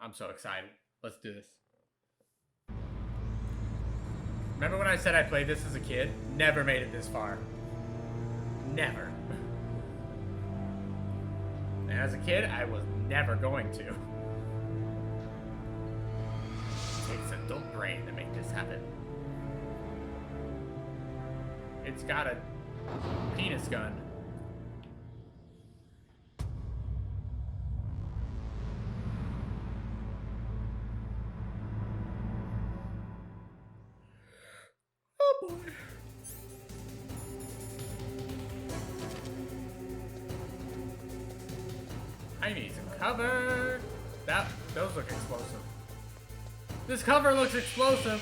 I'm so excited. Let's do this. Remember when I said I played this as a kid? Never made it this far. Never. And as a kid, I was never going to. It takes an adult brain to make this happen. It's got a penis gun. Oh boy. I need some cover. Those look explosive. This cover looks explosive.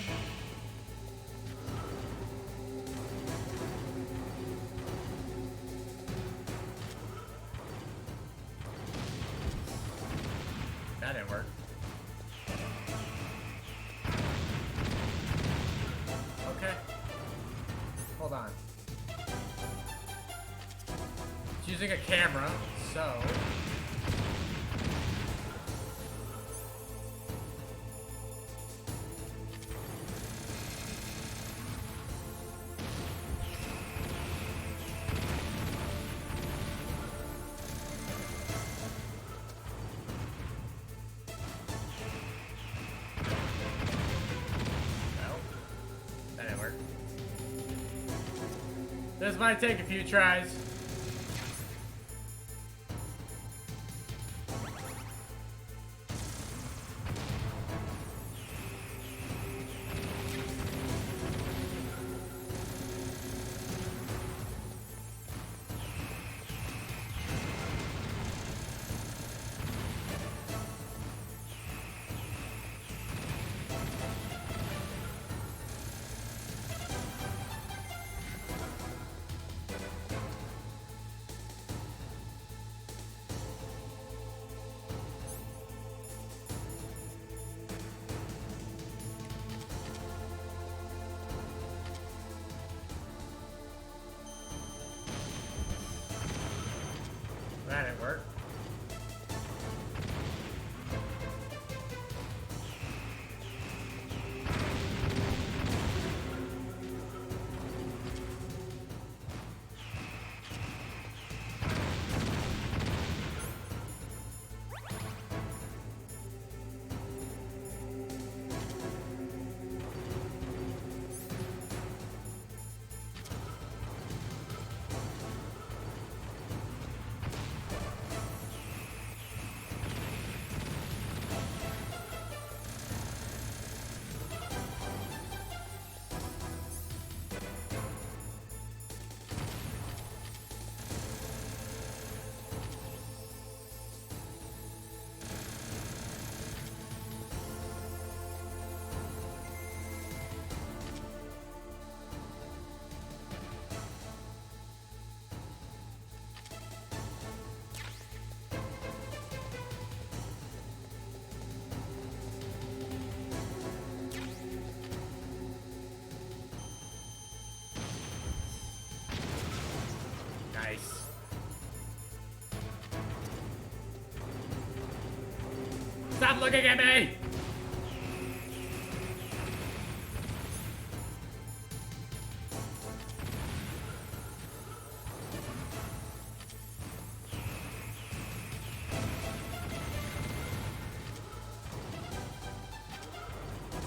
That didn't work. Okay. Hold on. It's using a camera, so... This might take a few tries. That didn't work. Nice. Stop looking at me!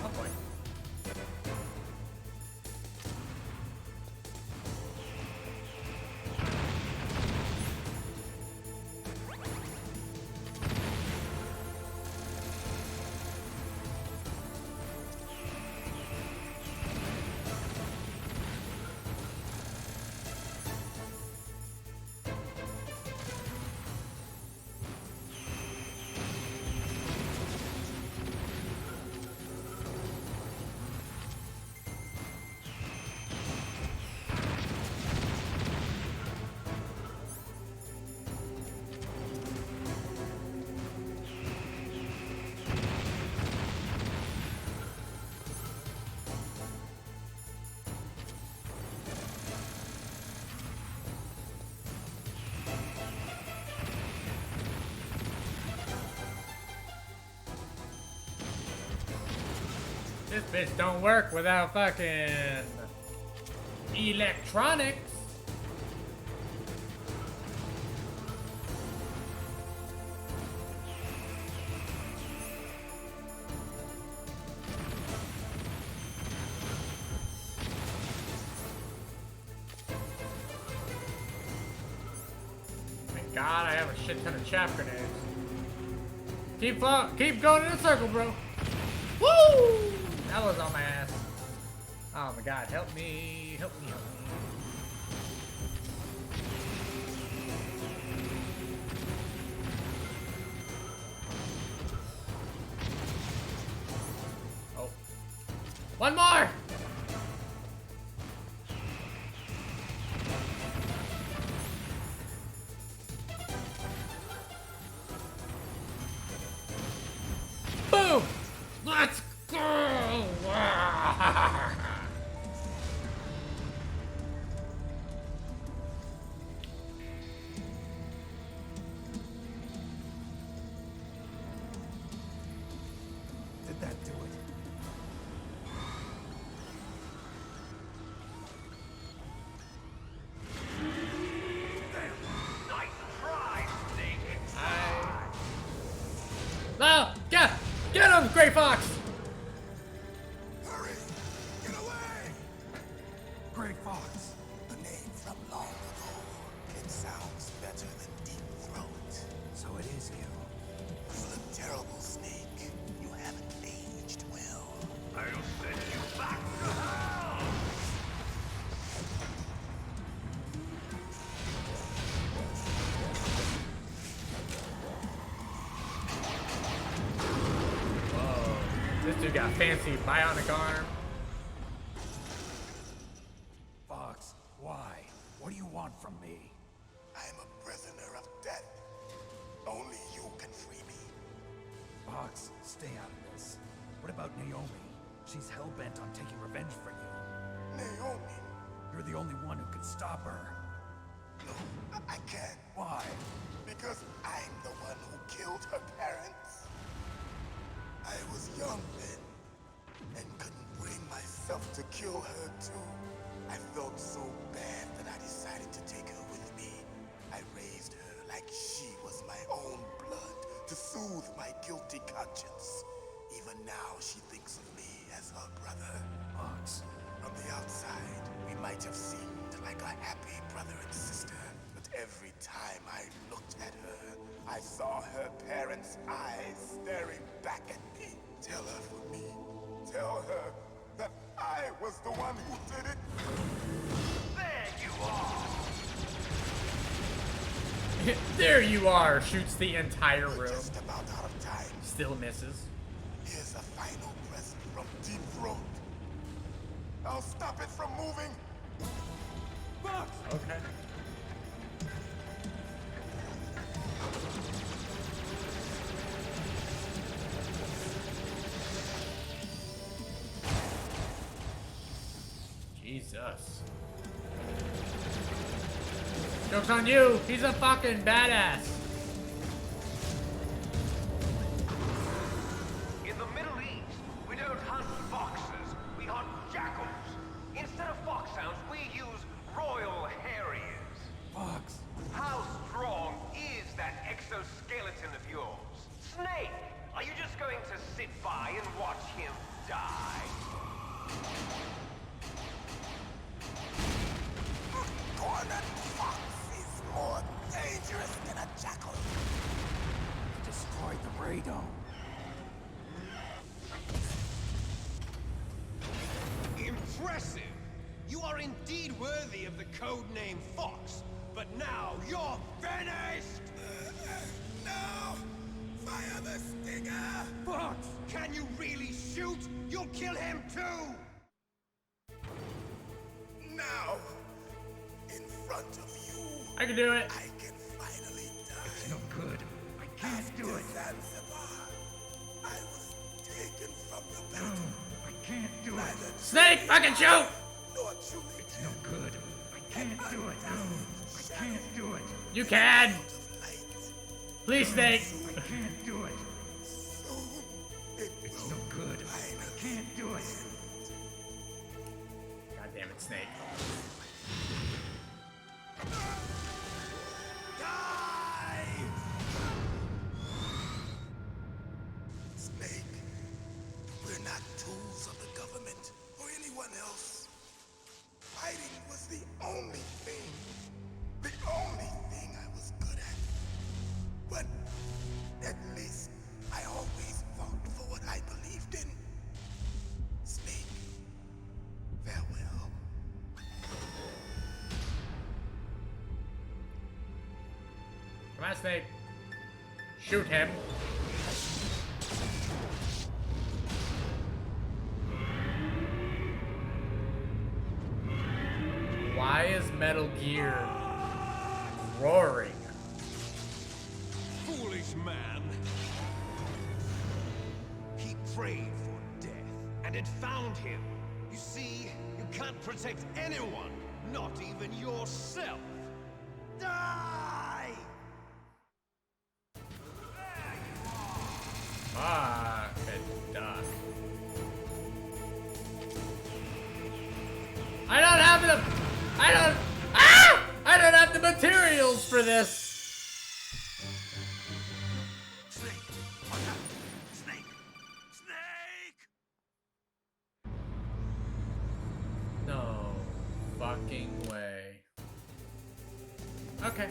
Oh boy. This bitch don't work without fucking electronics. Thank God I have a shit ton of chaff grenades. Keep going in a circle, bro. Woo! That was on my ass. Oh my God, help me, help me, help me. Oh. One more! Boom! Let's go! Did that do it? Nice try, Snake. No! Get him, Gray Fox! Hurry! Get away! Gray Fox. The name from long ago. It sounds better than Deep Throat. So it is you. You look terrible, Snake. You haven't aged well. I'll send you back to hell! This dude got fancy bionic arm. Fox, why? What do you want from me? I'm a prisoner of death. Only you can free me. Fox, stay out of this. What about Naomi? She's hell-bent on taking revenge for you. Naomi? You're the only one who can stop her. No, I can't. Why? Because I'm the one who killed her parents. I was young then, and couldn't bring myself to kill her too. I felt so bad that I decided to take her with me. I raised her like she was my own blood, to soothe my guilty conscience. Even now, she thinks of me as her brother. Fox. From the outside, we might have seemed like a happy brother and sister, but every time I looked at her, I saw her parents' eyes staring back at me. Tell her for me. Tell her that I was the one who did it. There you are! There you are! Shoots the entire We're room. just about out of time. Still misses. Here's a final present from Deep Throat. I'll stop it from moving. Fox! Okay. Jesus. Joke's on you! He's a fucking badass! In the Middle East, we don't hunt foxes, we hunt jackals. Instead of foxhounds, we use royal harriers. Fox! How strong is that exoskeleton of yours? Snake, are you just going to sit by and watch him die? Cornered fox is more dangerous than a jackal. Destroyed the radome. Impressive! You are indeed worthy of the code name Fox, but now you're finished! No! Fire the stinger! Fox! Can you really shoot? You'll kill him too! Now! In front of you, I can do it! I can finally die. It's no good. I can't do it. Zanzibar, I was taken from the battle. I can't do it. Snake! Fucking shoot! Nor Julie. It's no good. I can't do it. I can't do it. You can! Light. Please, Snake! I can't do it. Soon it It's will no good. I can't do it. it, Snake. Snake, we're not tools of the government or anyone else. Fighting was the only thing I was good at. But at least I always fought for what I believed in. Snake, farewell. Come on, Snake. Shoot him. Why is Metal Gear roaring? Foolish man. He prayed for death, and it found him. You see, you can't protect anyone, not even yourself. Die! Ah, good duck. I don't have the materials for this. Snake, watch out! Snake! Snake! No fucking way. Okay.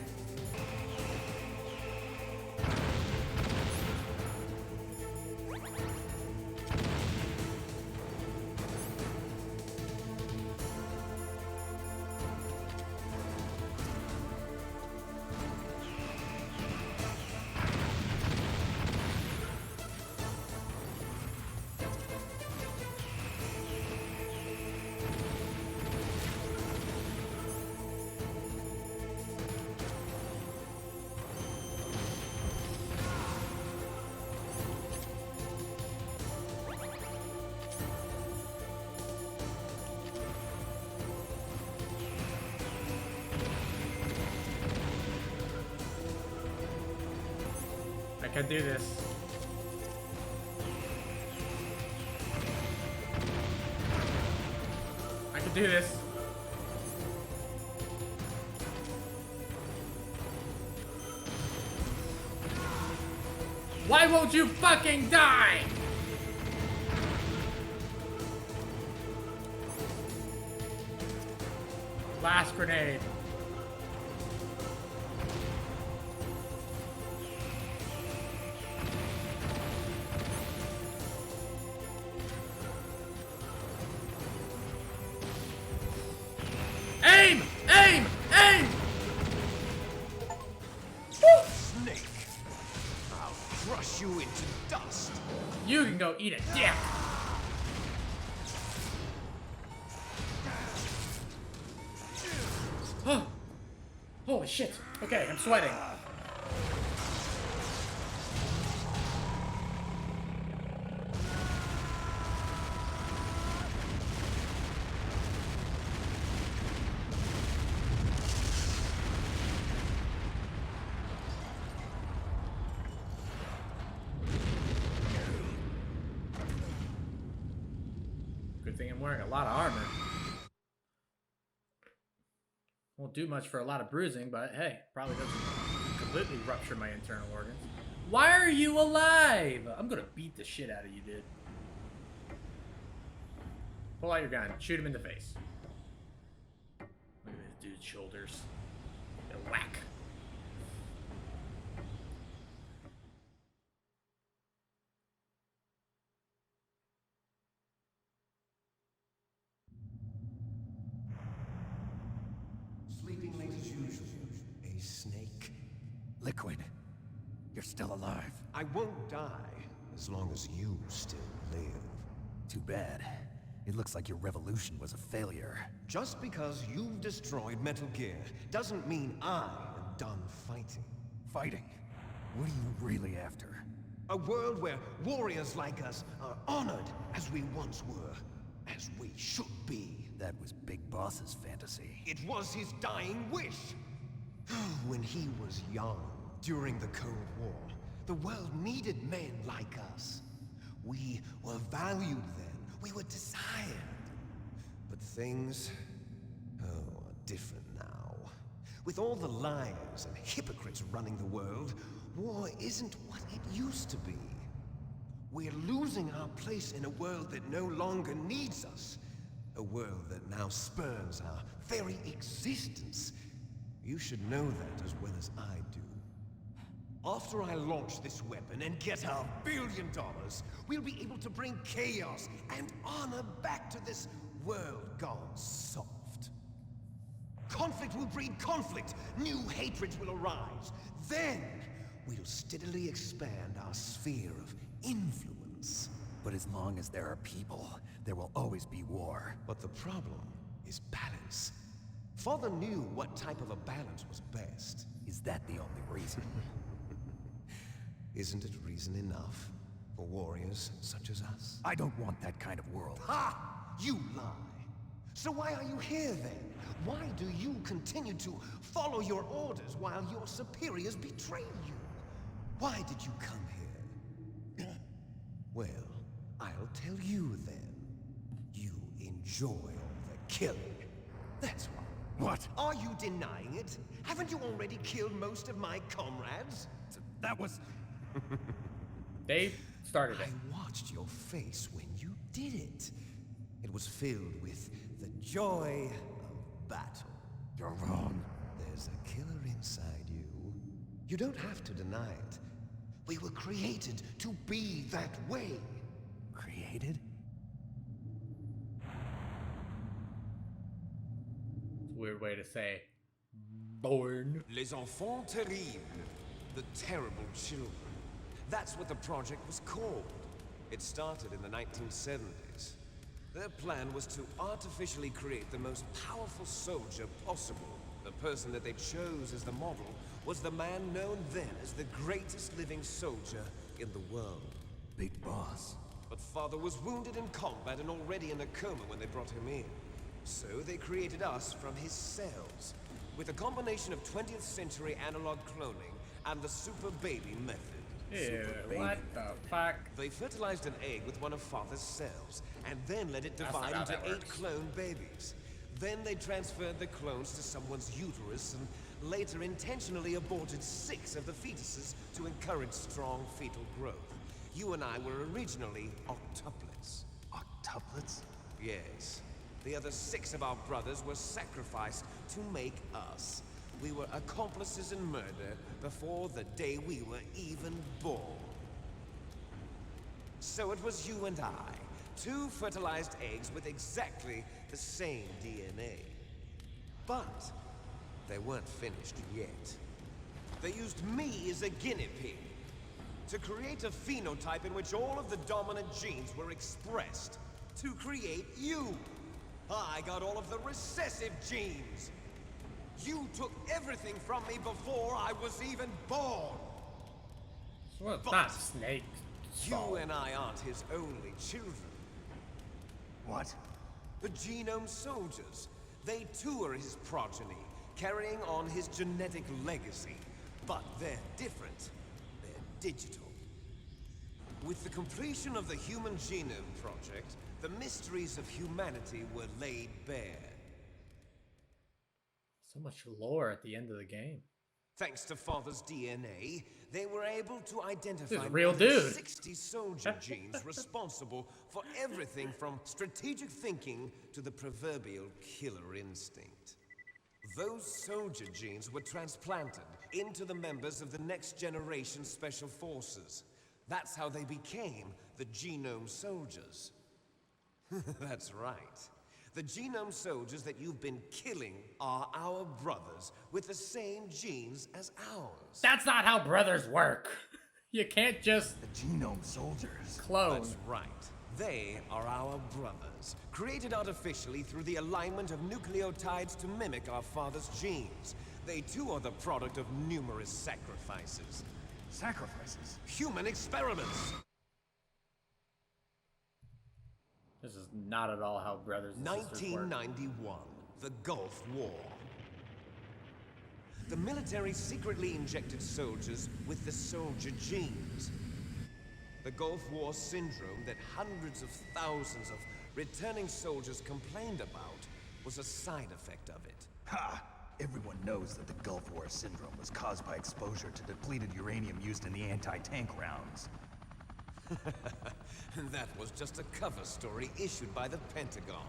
I can do this. I can do this. Why won't you fucking die? Last grenade. Aim! Aim! Aim! Snake, I'll crush you into dust. You can go eat a dick. Oh. Holy shit. Okay, I'm sweating. Good thing I'm wearing a lot of armor. Won't do much for a lot of bruising, but hey, probably doesn't completely rupture my internal organs. Why are you alive? I'm gonna beat the shit out of you, dude. Pull out your gun. Shoot him in the face. Look at this dude's shoulders. A whack. Sleeping late as usual. A snake. Liquid, you're still alive. I won't die as long as you still live. Too bad. It looks like your revolution was a failure. Just because you've destroyed Metal Gear doesn't mean I am done fighting. Fighting? What are you really after? A world where warriors like us are honored as we once were, as we should be. That was Big Boss's fantasy. It was his dying wish. When he was young, during the Cold War, the world needed men like us. We were valued then. We were desired. But things Oh, different now. With all the liars and hypocrites running the world, war isn't what it used to be. We're losing our place in a world that no longer needs us. A world that now spurns our very existence. You should know that as well as I do. After I launch this weapon and get our $1 billion, we'll be able to bring chaos and honor back to this world gone soft. Conflict will breed conflict. New hatreds will arise. Then, we'll steadily expand our sphere of influence. But as long as there are people, there will always be war. But the problem is balance. Father knew what type of a balance was best. Is that the only reason? Isn't it reason enough for warriors such as us? I don't want that kind of world. Ha! You lie! So why are you here then? Why do you continue to follow your orders while your superiors betray you? Why did you come here? Well, I'll tell you then. You enjoy all the killing. That's why. What? Are you denying it? Haven't you already killed most of my comrades? That was... They started it. I watched your face when you did it. It was filled with the joy of battle. You're wrong. There's a killer inside you. You don't have to deny it. We were created to be that way. Created? It's a weird way to say born. Les enfants terribles. The terrible children. That's what the project was called. It started in the 1970s. Their plan was to artificially create the most powerful soldier possible. The person that they chose as the model was the man known then as the greatest living soldier in the world. Big boss. But Father was wounded in combat and already in a coma when they brought him in. So they created us from his cells, with a combination of 20th century analog cloning and the super baby method. Ew, what the fuck? They fertilized an egg with one of Father's cells, and then let it That's divide not how into that 8 works. clone babies. Then they transferred the clones to someone's uterus and later intentionally aborted 6 of the fetuses to encourage strong fetal growth. You and I were originally octuplets. Octuplets? Yes. The other 6 of our brothers were sacrificed to make us. We were accomplices in murder before the day we were even born. So it was you and I, 2 fertilized eggs with exactly the same DNA. But they weren't finished yet. They used me as a guinea pig to create a phenotype in which all of the dominant genes were expressed. To create you. I got all of the recessive genes. You took everything from me before I was even born. Well, it's But not Snake. You and I aren't his only children. What? The Genome Soldiers. They too are his progeny, carrying on his genetic legacy. But they're different. They're digital. With the completion of the Human Genome Project, the mysteries of humanity were laid bare. So much lore at the end of the game. Thanks to Father's DNA, they were able to identify This is a real more than dude. 60 soldier genes responsible for everything from strategic thinking to the proverbial killer instinct. Those soldier genes were transplanted into the members of the next generation special forces. That's how they became the Genome Soldiers. That's right. The Genome Soldiers that you've been killing are our brothers with the same genes as ours. That's not how brothers work. You can't just The Genome Soldiers. clone. That's right. They are our brothers, created artificially through the alignment of nucleotides to mimic our father's genes. They too are the product of numerous sacrifices. Sacrifices? Human experiments! This is not at all how brothers and sisters work. 1991, the Gulf War. The military secretly injected soldiers with the soldier genes. The Gulf War syndrome that hundreds of thousands of returning soldiers complained about was a side effect of it. Ha! Everyone knows that the Gulf War syndrome was caused by exposure to depleted uranium used in the anti-tank rounds. That was just a cover story issued by the Pentagon.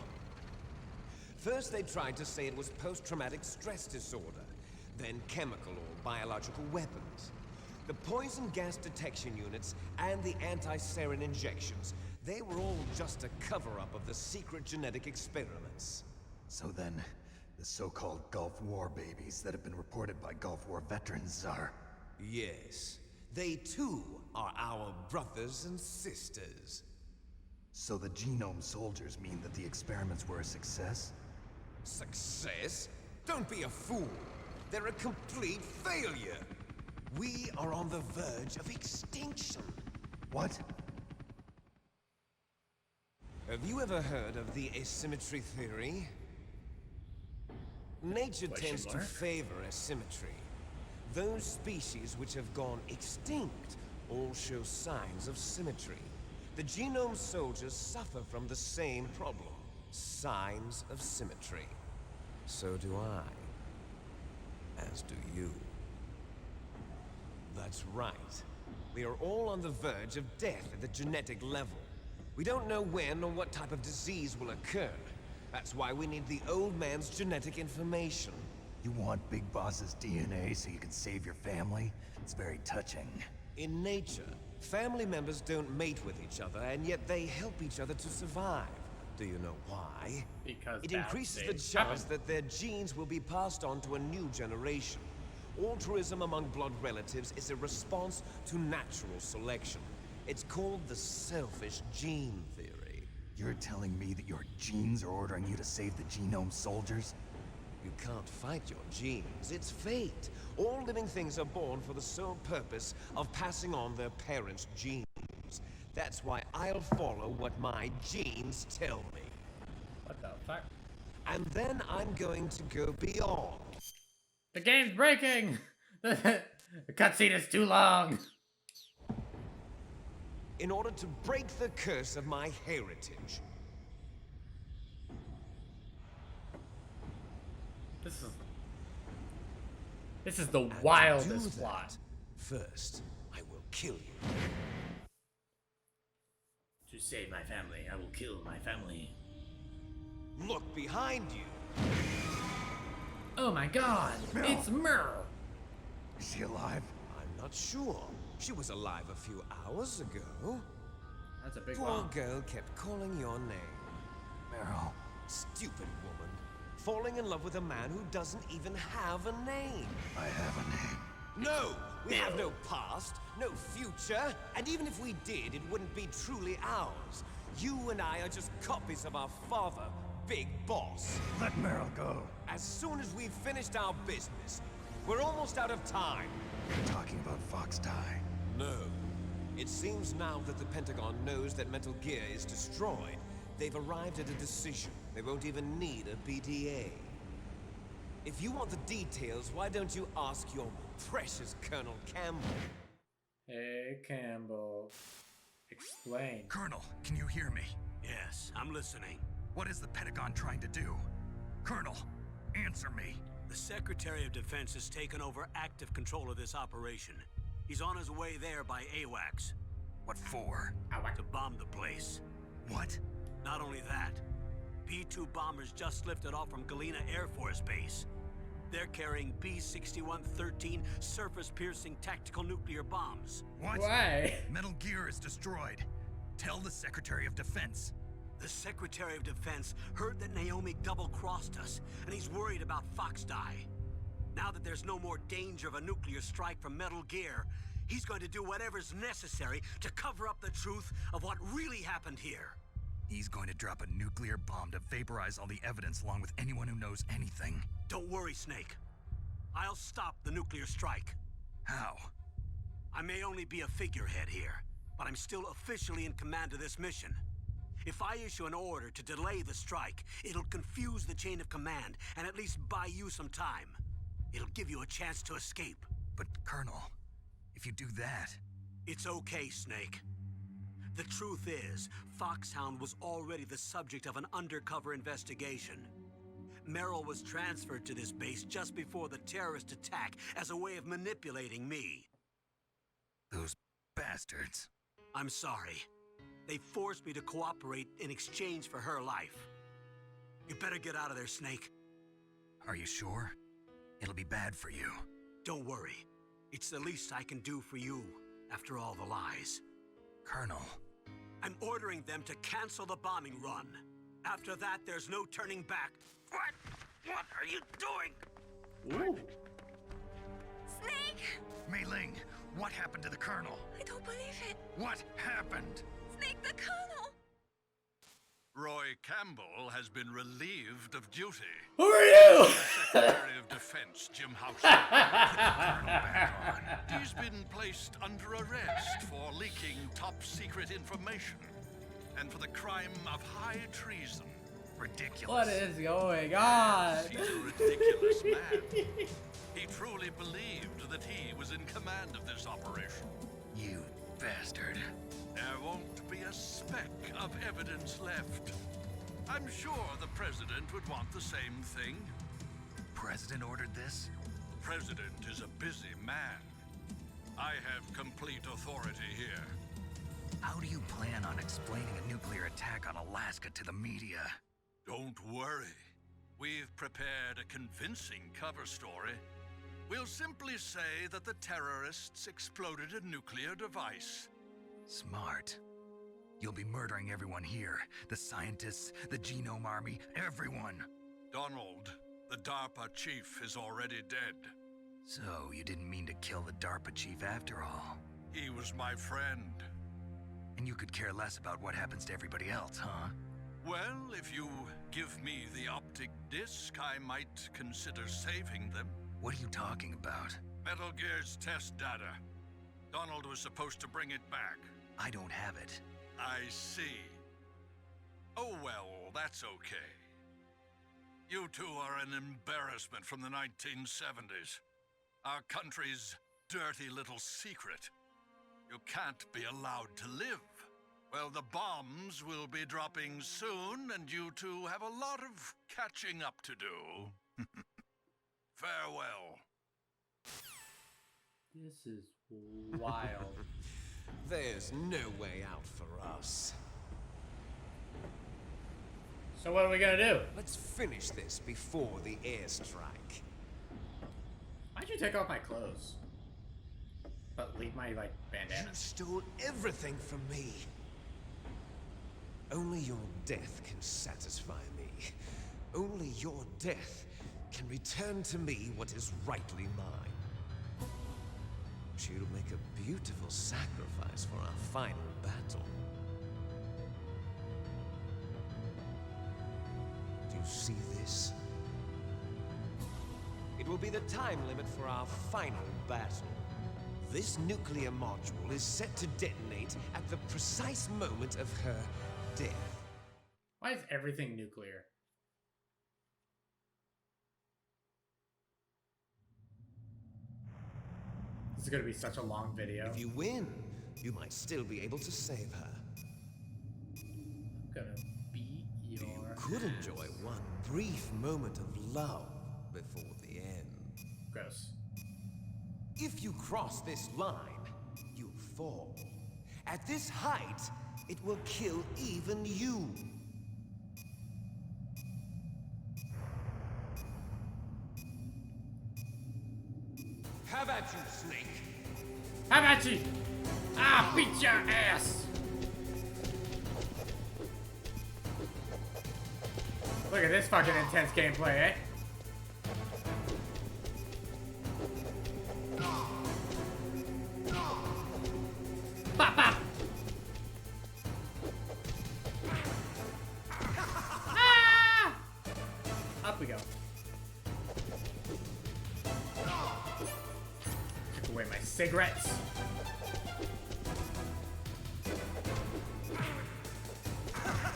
First they tried to say it was post-traumatic stress disorder, then chemical or biological weapons. The poison gas detection units and the anti-sarin injections, they were all just a cover-up of the secret genetic experiments. So then, the so-called Gulf War babies that have been reported by Gulf War veterans are... Yes, they too are our brothers and sisters. So the genome soldiers mean that the experiments were a success? Success? Don't be a fool. They're a complete failure. We are on the verge of extinction. What? Have you ever heard of the asymmetry theory? Nature tends to favor asymmetry. Those species which have gone extinct all show signs of symmetry. The genome soldiers suffer from the same problem. Signs of symmetry. So do I. As do you. That's right. We are all on the verge of death at the genetic level. We don't know when or what type of disease will occur. That's why we need the old man's genetic information. You want Big Boss's DNA so you can save your family? It's very touching. In nature, family members don't mate with each other, and yet they help each other to survive. Do you know why? Because it bad increases the things chance happen. that their genes will be passed on to a new generation. Altruism among blood relatives is a response to natural selection. It's called the selfish gene theory. You're telling me that your genes are ordering you to save the genome soldiers? You can't fight your genes. It's fate. All living things are born for the sole purpose of passing on their parents' genes. That's why I'll follow what my genes tell me. What the fuck? And then I'm going to go beyond. The game's breaking! The cutscene is too long! In order to break the curse of my heritage. This is the And to do wildest that, plot. First, I will kill you. To save my family, I will kill my family. Look behind you. Oh my god! No. It's Merle! Is she alive? I'm not sure. She was alive a few hours ago. That's a big Poor bomb. girl kept calling your name. Meryl. Stupid woman. Falling in love with a man who doesn't even have a name. I have a name. No! We have no past, no future, and even if we did, it wouldn't be truly ours. You and I are just copies of our father, Big Boss. Let Meryl go. As soon as we've finished our business, we're almost out of time. You're talking about Fox Die. No. It seems now that the Pentagon knows that Metal Gear is destroyed. They've arrived at a decision. They won't even need a BDA. If you want the details, why don't you ask your precious Colonel Campbell? Hey, Campbell. Explain. Colonel, can you hear me? Yes, I'm listening. What is the Pentagon trying to do? Colonel, answer me. The Secretary of Defense has taken over active control of this operation. He's on his way there by AWACS. What for? To bomb the place. What? Not only that, B-2 bombers just lifted off from Galena Air Force Base. They're carrying B-6113 surface-piercing tactical nuclear bombs. What? Why? Metal Gear is destroyed. Tell the Secretary of Defense. The Secretary of Defense heard that Naomi double-crossed us, and he's worried about Fox Die. Now that there's no more danger of a nuclear strike from Metal Gear, he's going to do whatever's necessary to cover up the truth of what really happened here. He's going to drop a nuclear bomb to vaporize all the evidence along with anyone who knows anything. Don't worry, Snake. I'll stop the nuclear strike. How? I may only be a figurehead here, but I'm still officially in command of this mission. If I issue an order to delay the strike, it'll confuse the chain of command and at least buy you some time. It'll give you a chance to escape. But, Colonel, if you do that... It's okay, Snake. The truth is, Foxhound was already the subject of an undercover investigation. Merrill was transferred to this base just before the terrorist attack as a way of manipulating me. Those bastards. I'm sorry. They forced me to cooperate in exchange for her life. You better get out of there, Snake. Are you sure? It'll be bad for you. Don't worry. It's the least I can do for you, after all the lies. Colonel. I'm ordering them to cancel the bombing run. After that, there's no turning back. What? What are you doing? Ooh. Snake! Mei Ling, what happened to the Colonel? I don't believe it. What happened? Snake the Colonel! Roy Campbell has been relieved of duty. Who are you? Secretary of Defense Jim Houser. He's been placed under arrest for leaking top-secret information and for the crime of high treason. Ridiculous. What is going on? He's a ridiculous man. He truly believed that he was in command of this operation. You bastard. There won't be a speck of evidence left. I'm sure the President would want the same thing. President ordered this? The President is a busy man. I have complete authority here. How do you plan on explaining a nuclear attack on Alaska to the media? Don't worry. We've prepared a convincing cover story. We'll simply say that the terrorists exploded a nuclear device. Smart. You'll be murdering everyone here. The scientists, the Genome Army, everyone. Donald, the DARPA chief, is already dead. So, you didn't mean to kill the DARPA chief after all. He was my friend. And you could care less about what happens to everybody else, huh? Well, if you give me the optic disc, I might consider saving them. What are you talking about? Metal Gear's test data. Donald was supposed to bring it back. I don't have it. I see. Oh well, that's okay. You two are an embarrassment from the 1970s. Our country's dirty little secret. You can't be allowed to live. Well, the bombs will be dropping soon, and you two have a lot of catching up to do. Farewell. This is wild. There's no way out for us. So what are we gonna do? Let's finish this before the airstrike. Why'd you take off my clothes? But leave my, like, You bandana? stole everything from me. Only your death can satisfy me. Only your death can return to me what is rightly mine. She'll make a beautiful sacrifice for our final battle. Do you see this? It will be the time limit for our final battle. This nuclear module is set to detonate at the precise moment of her death. Why is everything nuclear? This is gonna be such a long video. If you win, you might still be able to save her. I'm gonna beat your You could enjoy one brief moment of love before the end. Gross. If you cross this line, you'll fall. At this height, it will kill even you. Have at you, Snake. How about you? Ah, beat your ass! Look at this fucking intense gameplay, eh? Bop, bop. Ah! Up we go. Took away my cigarettes.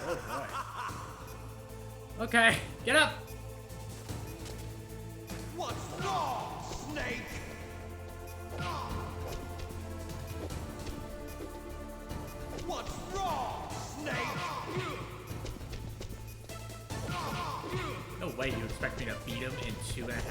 Oh boy. Okay, get up. What's wrong, Snake? What's wrong, Snake? No way way you expect me to beat him in 2.5 minutes.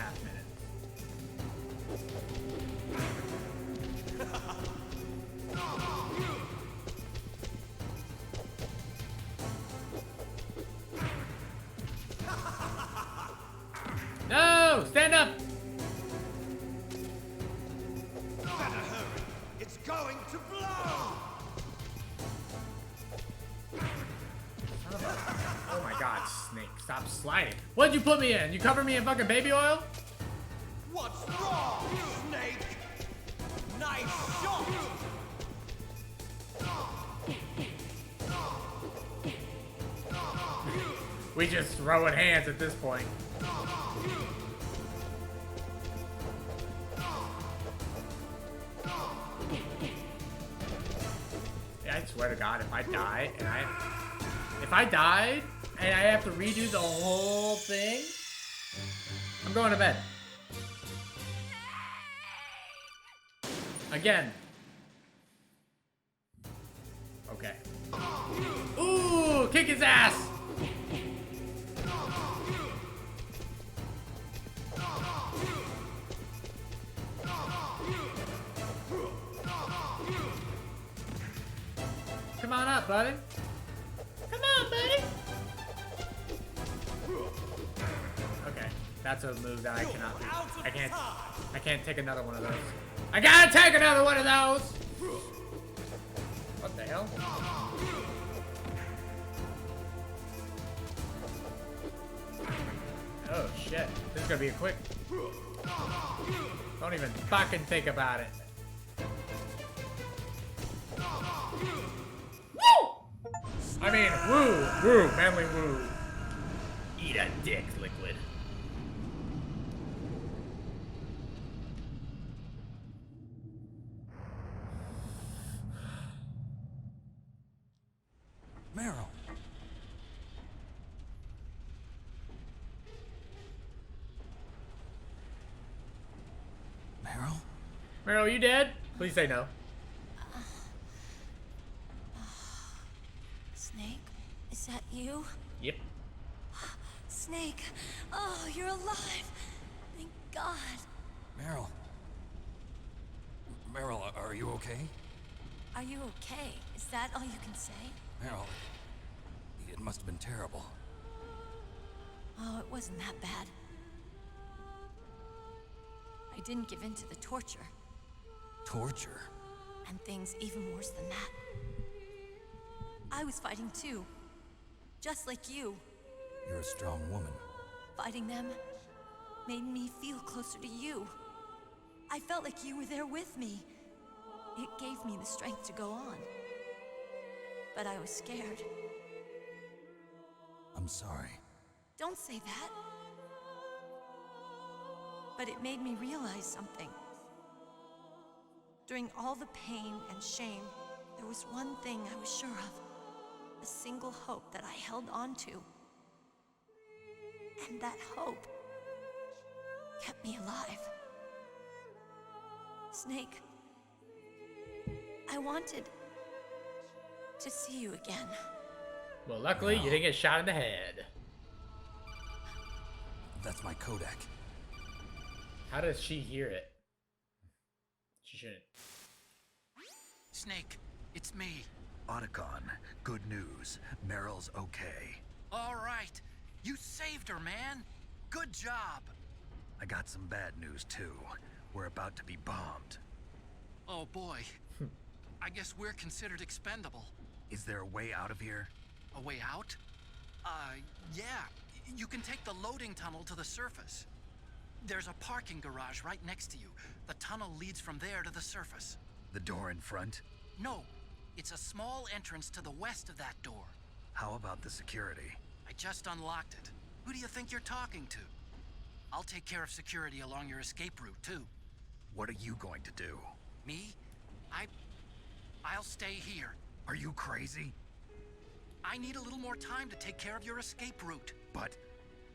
No! Stand up! Better hurry. It's going to blow! Oh my god, Snake, stop sliding. What'd you put me in? You cover me in fucking baby oil? What's wrong, Snake? Nice shot! We just throwing hands at this point. Yeah, I swear to God, if I die and if I died and I have to redo the whole thing, I'm going to bed. Again. Okay. Ooh, kick his ass! Come on up, buddy. Come on, buddy. Okay, that's a move that I cannot do. I can't take another one of those. I gotta take another one of those! What the hell? Oh shit, this is gonna be a quick. Don't even fucking think about it. Woo! I mean, woo, manly woo. Eat a dick, liquid. Meryl. Meryl? Meryl, you dead? Please say no. Snake, is that you? Yep. Snake, oh, you're alive. Thank God. Meryl. Meryl, are you okay? Are you okay? Is that all you can say? Meryl, it must have been terrible. Oh, it wasn't that bad. I didn't give in to the torture. Torture? And things even worse than that. I was fighting too. Just like you. You're a strong woman. Fighting them made me feel closer to you. I felt like you were there with me. It gave me the strength to go on. But I was scared. I'm sorry. Don't say that. But it made me realize something. During all the pain and shame, there was one thing I was sure of. A single hope that I held on to. And that hope kept me alive. Snake, I wanted to see you again. Well, luckily, you didn't get shot in the head. That's my Kodak. How does she hear it? She shouldn't. Snake, it's me. Otacon, good news. Meryl's okay. All right. You saved her, man. Good job. I got some bad news, too. We're about to be bombed. Oh, boy. I guess we're considered expendable. Is there a way out of here? A way out? Yeah. You can take the loading tunnel to the surface. There's a parking garage right next to you. The tunnel leads from there to the surface. The door in front? No. It's a small entrance to the west of that door. How about the security? I just unlocked it. Who do you think you're talking to? I'll take care of security along your escape route, too. What are you going to do? Me? I'll stay here. Are you crazy? I need a little more time to take care of your escape route. But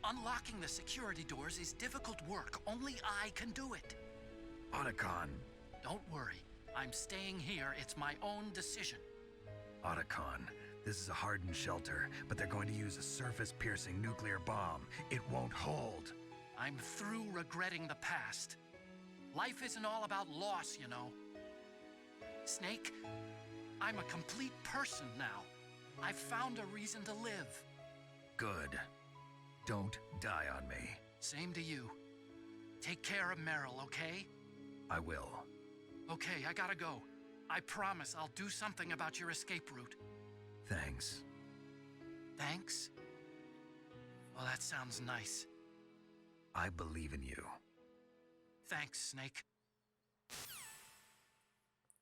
Unlocking the security doors is difficult work. Only I can do it. Otacon. Don't worry. I'm staying here. It's my own decision. Otacon, This is a hardened shelter, but they're going to use a surface-piercing nuclear bomb. It won't hold. I'm through regretting the past. Life isn't all about loss, you know. Snake, I'm a complete person now. I've found a reason to live. Good. Don't die on me. Same to you. Take care of Meryl, okay? I will. Okay, I gotta go. I promise I'll do something about your escape route. Thanks. Thanks? Well, that sounds nice. I believe in you. Thanks, Snake.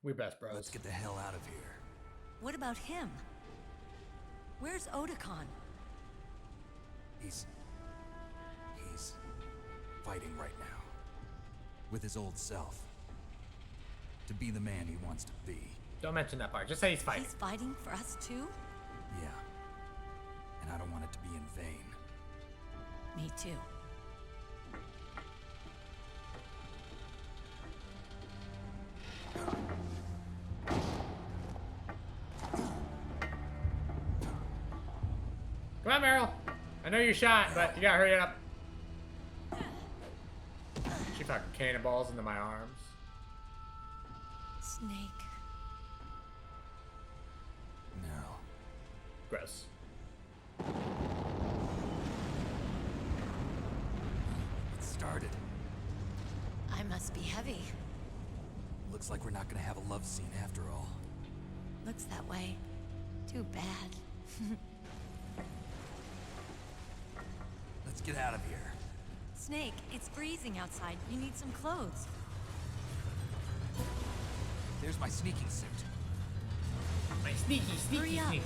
We best bros. Let's get the hell out of here. What about him? Where's Otakon? He's fighting right now. With his old self. To be the man he wants to be. Don't mention that part. Just say he's fighting. He's fighting for us too? Yeah. And I don't want it to be in vain. Me too. Come on, Meryl. I know you're shot, but you gotta hurry up. She fucking cannonballs into my arms. Snake. Meryl. Gross. It started. I must be heavy. Looks like we're not gonna have a love scene after all. Looks that way. Too bad. Let's get out of here. Snake, it's freezing outside. You need some clothes. There's my sneaking suit. My sneaky, Hurry sneaky, up. sneaky.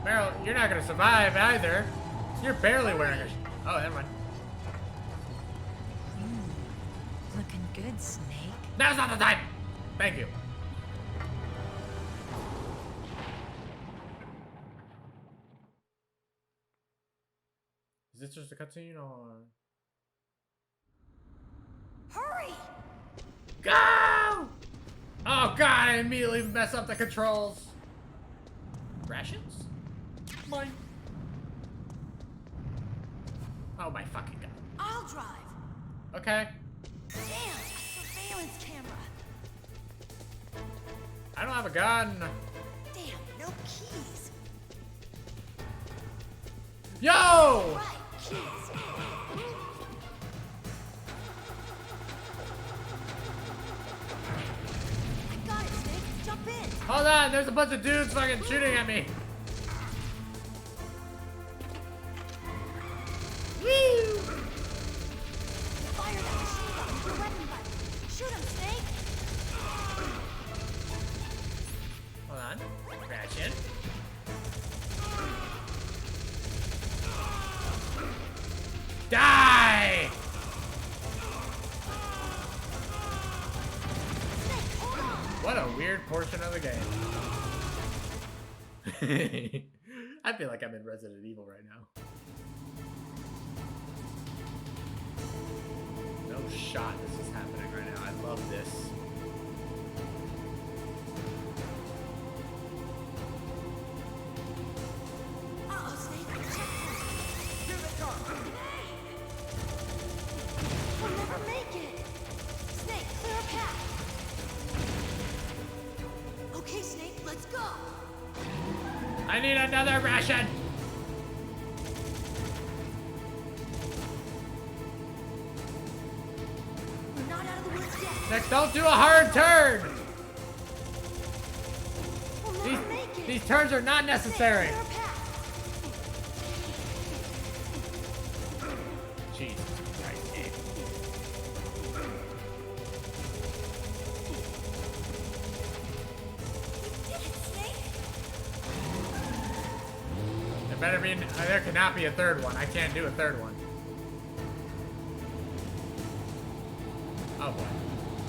Meryl, you're not gonna survive either. You're barely wearing a. Oh, never mind. Looking good, Snake. Now's not the time. Thank you. Is this just a cutscene or? Hurry! Go! Oh god, I immediately mess up the controls. Rations? Mine. Oh my fucking god. I'll drive. Okay. Damn, a surveillance camera. I don't have a gun. Damn, no keys. Yo! Right, keys. I got it, Snake. Jump in. Hold on, there's a bunch of dudes fucking shooting at me. Woo! Fire that machine gun with your weapon button. Shoot him, Snake. Hold on. Ration. Die! Snake, hold on. What a weird portion of the game. I feel like I'm in Resident Evil right now. No shot this is happening right now. I love this. Uh-oh, Snake. Checkpoint. Here they come! We'll never make it. Snake, clear a path. Okay, Snake, let's go. I need another ration! We're not out of the woods yet. Next, don't do a hard turn! We'll never make it. These turns are not necessary. Snake, clear a path. Jesus Christ, Gabe. You did it, Snake. There better be, there cannot be a third one. I can't do a third one. Oh boy.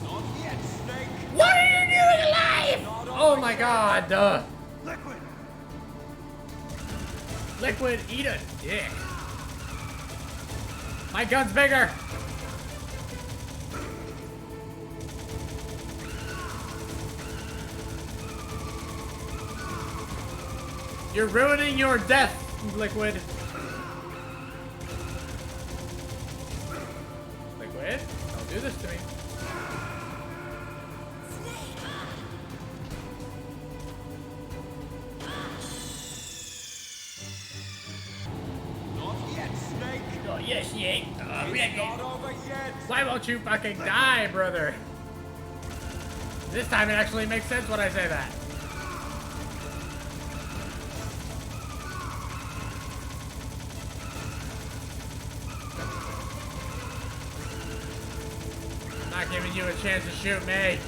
Not yet, Snake! What are you doing alive? Oh my god. Liquid! Liquid, eat a dick. My gun's bigger. You're ruining your death, Liquid. Liquid, don't do this to me. Not yet, Snake. Oh, yes, yeah. It's not over yet. Why won't you fucking die, brother? This time it actually makes sense when I say that. I'm not giving you a chance to shoot me.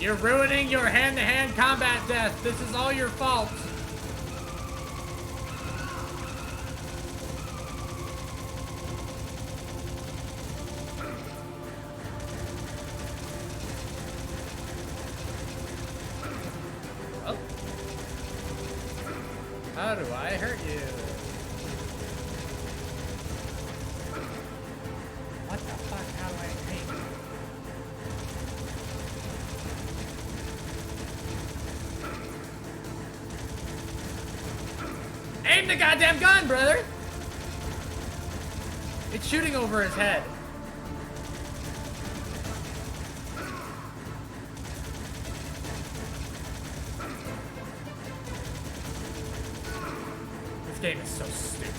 You're ruining your hand-to-hand combat death. This is all your fault. Oh. How do I hurt you? What the fuck? How do I hate you? Aim the goddamn gun, brother! It's shooting over his head. This game is so stupid.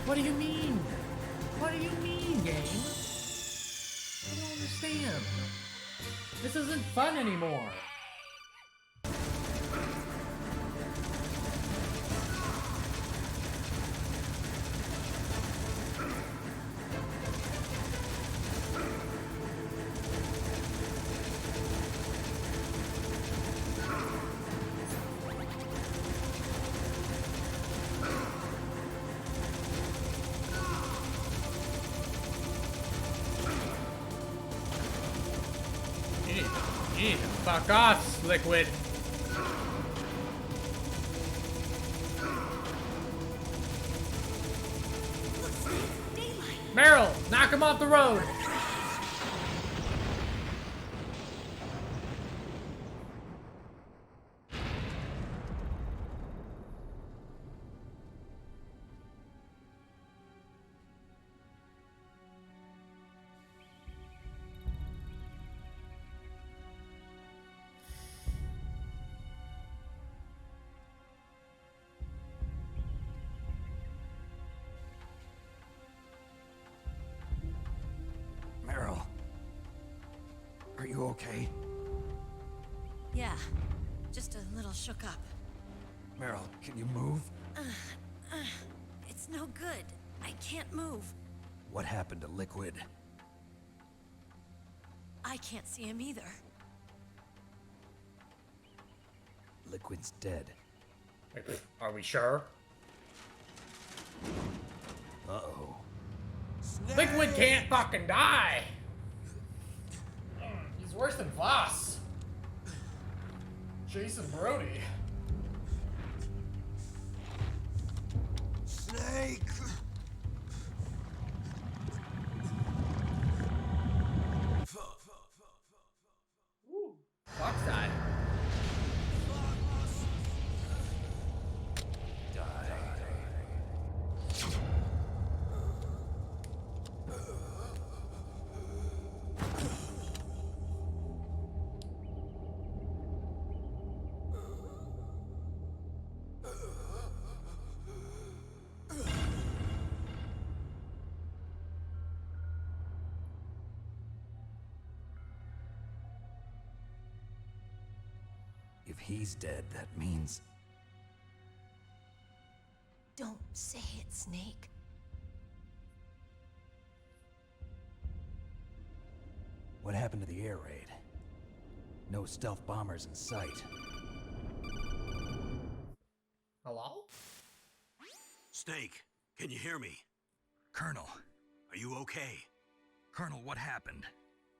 What do you mean? What do you mean, game? I don't understand. This isn't fun anymore. You need to fuck off, Liquid. Meryl, knock him off the road. Meryl. Are you okay? Yeah, just a little shook up. Meryl, can you move? It's no good. I can't move. What happened to Liquid? I can't see him either. Liquid's dead. Are we sure? Uh-oh. Liquid can't fucking die. He's worse than Voss. Jason Brody. Snake! Fox died. If he's dead, that means... Don't say it, Snake. What happened to the air raid? No stealth bombers in sight. Snake, can you hear me? Colonel. Are you okay? Colonel, what happened?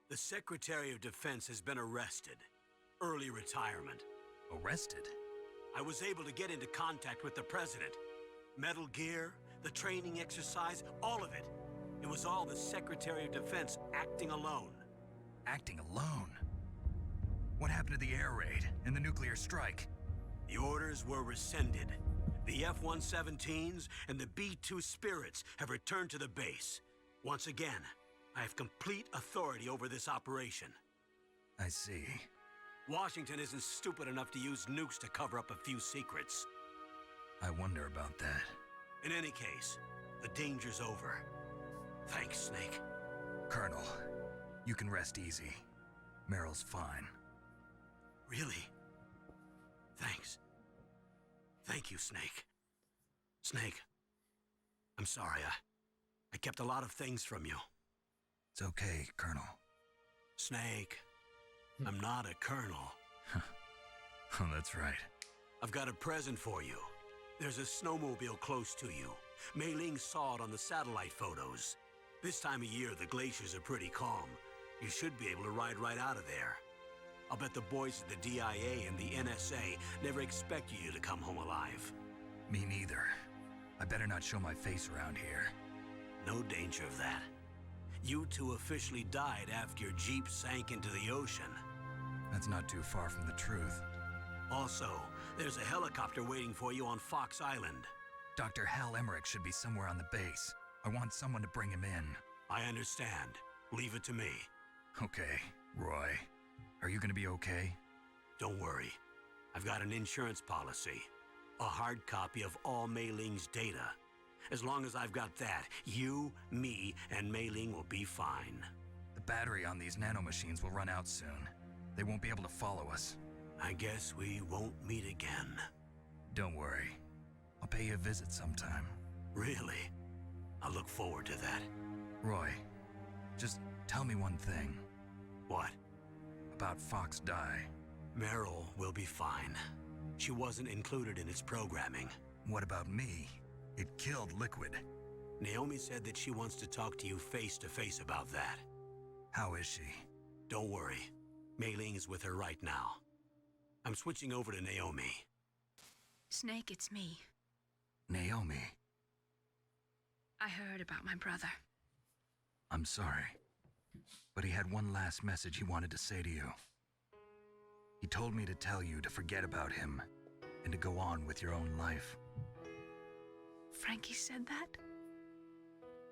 The Secretary of Defense has been arrested. Early retirement. Arrested? I was able to get into contact with the President. Metal Gear, the training exercise, all of it. It was all the Secretary of Defense acting alone. Acting alone? What happened to the air raid and the nuclear strike? The orders were rescinded. The F-117s and the B-2 Spirits have returned to the base. Once again, I have complete authority over this operation. I see. Washington isn't stupid enough to use nukes to cover up a few secrets. I wonder about that. In any case, the danger's over. Thanks, Snake. Colonel, you can rest easy. Meryl's fine. Really? Thanks. Thank you, Snake. Snake, I'm sorry. I kept a lot of things from you. It's okay, Colonel. Snake, I'm not a colonel. Oh, that's right. I've got a present for you. There's a snowmobile close to you. Mei Ling saw it on the satellite photos. This time of year, the glaciers are pretty calm. You should be able to ride right out of there. I'll bet the boys at the DIA and the NSA never expected you to come home alive. Me neither. I better not show my face around here. No danger of that. You two officially died after your Jeep sank into the ocean. That's not too far from the truth. Also, there's a helicopter waiting for you on Fox Island. Dr. Hal Emmerich should be somewhere on the base. I want someone to bring him in. I understand. Leave it to me. Okay, Roy. Are you gonna be okay? Don't worry. I've got an insurance policy. A hard copy of all Mei Ling's data. As long as I've got that, you, me, and Mei Ling will be fine. The battery on these nanomachines will run out soon. They won't be able to follow us. I guess we won't meet again. Don't worry. I'll pay you a visit sometime. Really? I look forward to that. Roy, just tell me one thing. What? About Fox Die. Meryl will be fine. She wasn't included in its programming. What about me? It killed Liquid. Naomi said that she wants to talk to you face to face about that. How is she? Don't worry. Mei Ling is with her right now. I'm switching over to Naomi. Snake, it's me. Naomi. I heard about my brother. I'm sorry. But he had one last message he wanted to say to you. He told me to tell you to forget about him and to go on with your own life. Frankie said that?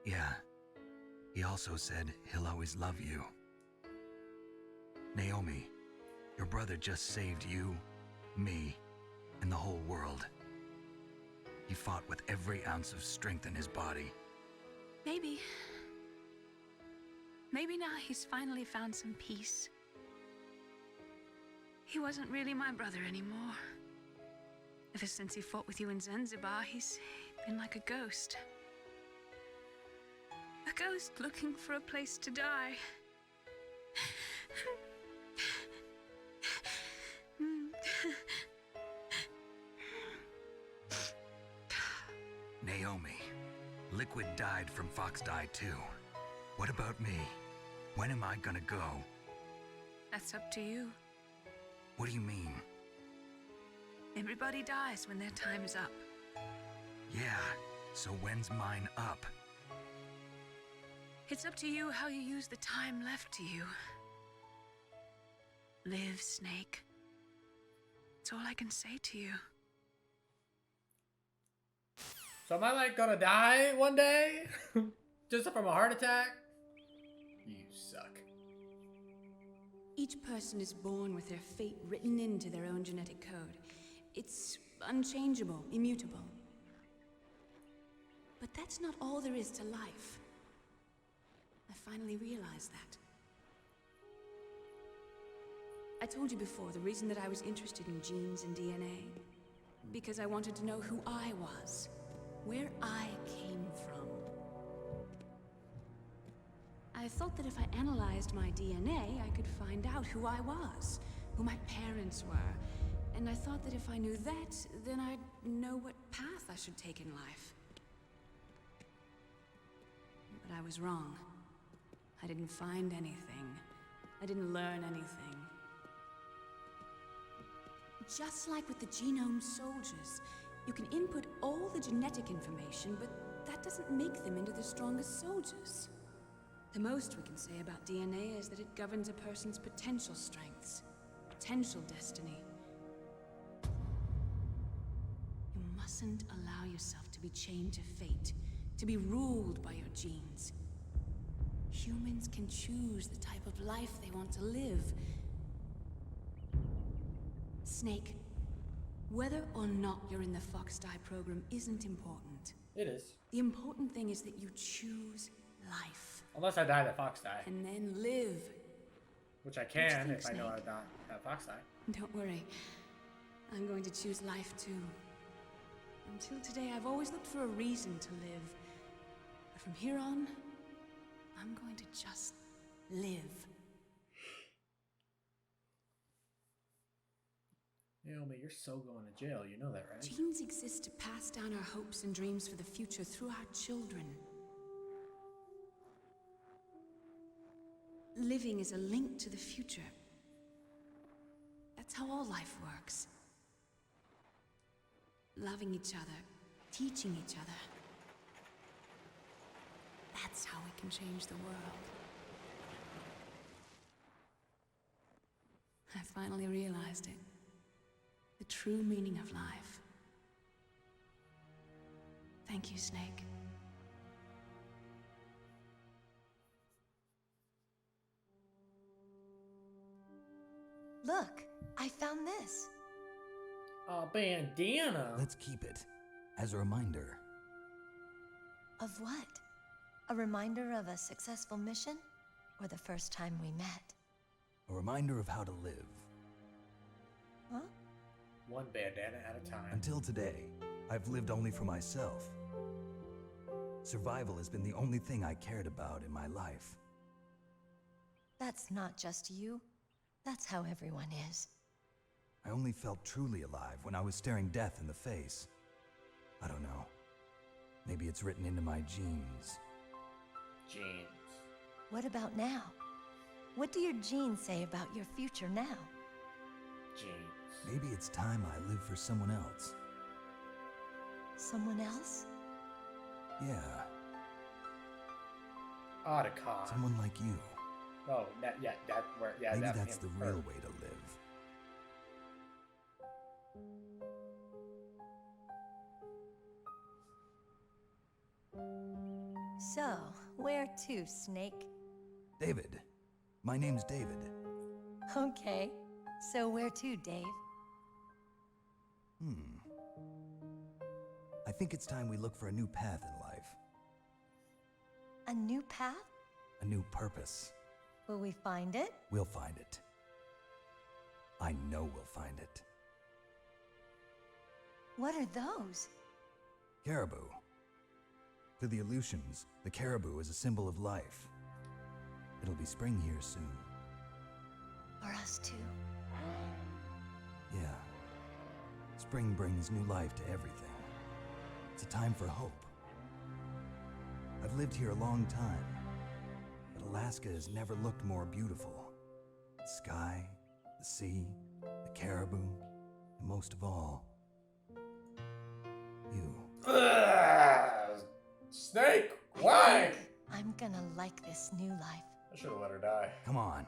Yeah. He also said he'll always love you. Naomi, your brother just saved you, me, and the whole world. He fought with every ounce of strength in his body. Maybe. Maybe now he's finally found some peace. He wasn't really my brother anymore. Ever since he fought with you in Zanzibar, he's been like a ghost. A ghost looking for a place to die. Naomi, Liquid died from Fox Die too. What about me? When am I gonna go? That's up to you. What do you mean? Everybody dies when their time is up. Yeah, so when's mine up? It's up to you how you use the time left to you. Live, Snake. That's all I can say to you. So am I like gonna die one day? Just from a heart attack? You suck. Each person is born with their fate written into their own genetic code. It's unchangeable, immutable. But that's not all there is to life. I finally realized that. I told you before the reason that I was interested in genes and DNA. Because I wanted to know who I was. Where I came from. I thought that if I analyzed my DNA, I could find out who I was, who my parents were, and I thought that if I knew that, then I'd know what path I should take in life. But I was wrong. I didn't find anything. I didn't learn anything. Just like with the genome soldiers, you can input all the genetic information, but that doesn't make them into the strongest soldiers. The most we can say about DNA is that it governs a person's potential strengths, potential destiny. You mustn't allow yourself to be chained to fate, to be ruled by your genes. Humans can choose the type of life they want to live. Snake, whether or not you're in the Fox-Die program isn't important. It is. The important thing is that you choose life. Unless I die to Fox-Die. And then live. Which I can if I know I don't have Fox-Die. Don't worry. I'm going to choose life too. Until today, I've always looked for a reason to live. But from here on, I'm going to just live. Naomi, you're so going to jail. You know that, right? Genes exist to pass down our hopes and dreams for the future through our children. Living is a link to the future. That's how all life works. Loving each other, teaching each other. That's how we can change the world. I finally realized it. The true meaning of life. Thank you, Snake. Look, I found this. Oh, bandana. Let's keep it as a reminder. Of what? A reminder of a successful mission? Or the first time we met? A reminder of how to live. Huh? One bandana at a time. Until today, I've lived only for myself. Survival has been the only thing I cared about in my life. That's not just you. That's how everyone is. I only felt truly alive when I was staring death in the face. I don't know. Maybe it's written into my genes. Genes. What about now? What do your genes say about your future now? Genes. Maybe it's time I live for someone else. Someone else? Yeah, Otacon. someone like you. Oh, that, yeah, that, where, yeah, Maybe that, that's the him, real her. way to live. So, where to, Snake? David. My name's David. Okay. So where to, Dave? I think it's time we look for a new path in life. A new path? A new purpose. Will we find it? We'll find it. I know we'll find it. What are those? Caribou. To the Aleutians, the caribou is a symbol of life. It'll be spring here soon. For us too. Yeah. Spring brings new life to everything. It's a time for hope. I've lived here a long time, but Alaska has never looked more beautiful. The sky, the sea, the caribou, and most of all, you. Snake, why? I'm gonna like this new life. I should have let her die. Come on.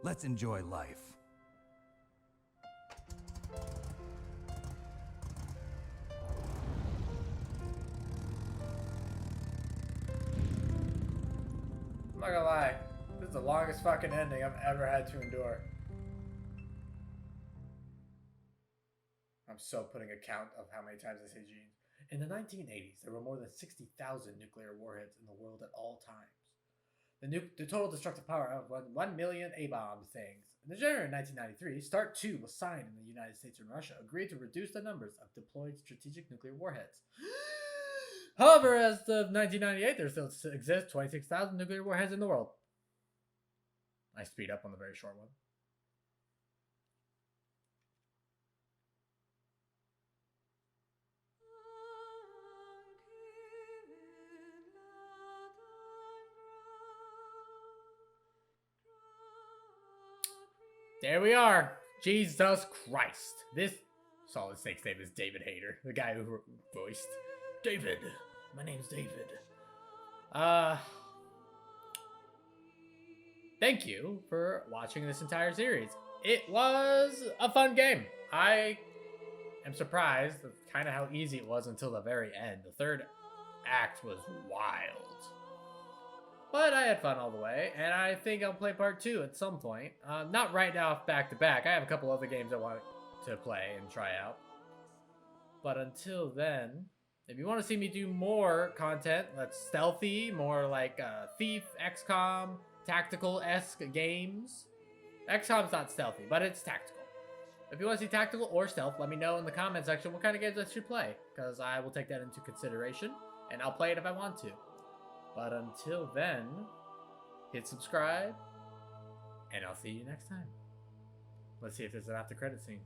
Let's enjoy life. I'm not gonna lie. This is the longest fucking ending I've ever had to endure. I'm so putting a count of how many times I say genes. In the 1980s, there were more than 60,000 nuclear warheads in the world at all times. The total destructive power of 1 million A-bomb things. In January 1993, START 2 was signed in the United States and Russia, agreed to reduce the numbers of deployed strategic nuclear warheads. However, as of 1998, there still exist 26,000 nuclear warheads in the world. I speed up on the very short one. there we are. Jesus Christ. This Solid Snake's name is David Hayter, the guy who voiced David. My name's David. Thank you for watching this entire series. It was a fun game. I am surprised at kind of how easy it was until the very end. The third act was wild. But I had fun all the way, and I think I'll play part 2 at some point. Not right now back to back. I have a couple other games I want to play and try out. But until then, if you want to see me do more content that's stealthy, more like Thief, XCOM, tactical-esque games. XCOM's not stealthy, but it's tactical. If you want to see tactical or stealth, let me know in the comment section what kind of games I should play, because I will take that into consideration, and I'll play it if I want to. But until then, hit subscribe, and I'll see you next time. Let's see if there's an after credit scene.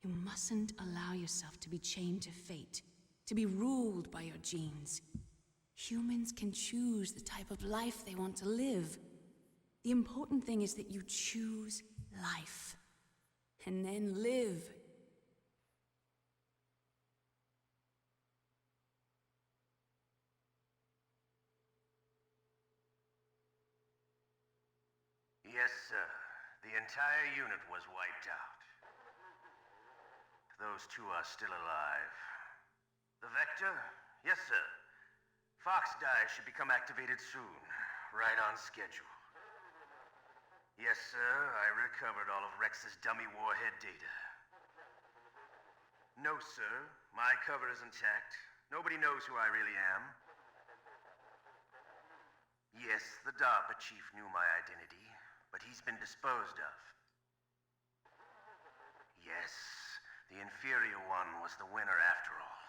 You mustn't allow yourself to be chained to fate, to be ruled by your genes. Humans can choose the type of life they want to live. The important thing is that you choose life, and then live. Yes, sir. The entire unit was wiped out. Those two are still alive. The Vector? Yes, sir. Fox Die should become activated soon. Right on schedule. Yes, sir. I recovered all of Rex's dummy warhead data. No, sir. My cover is intact. Nobody knows who I really am. Yes, the DARPA chief knew my identity, but he's been disposed of. Yes, the inferior one was the winner after all.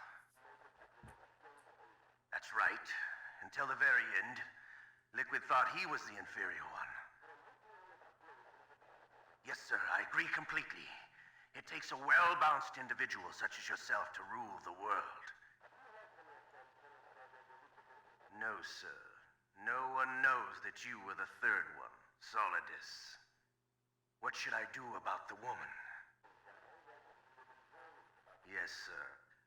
That's right. Until the very end, Liquid thought he was the inferior one. Yes, sir, I agree completely. It takes a well-balanced individual such as yourself to rule the world. No, sir. No one knows that you were the third one, Solidus. What should I do about the woman? Yes, sir.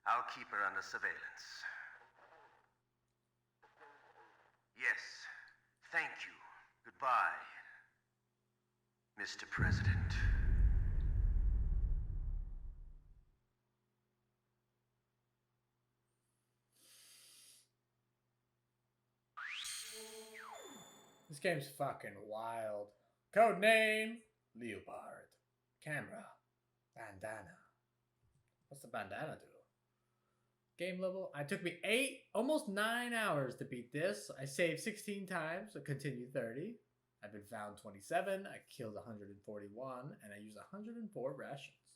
I'll keep her under surveillance. Yes. Thank you. Goodbye, Mr. President. This game's fucking wild. Codename Leopard. Camera. Bandana. What's the bandana do? Game level. It took me almost 9 hours to beat this. I saved 16 times. I continued 30. I've been found 27. I killed 141. And I used 104 rations.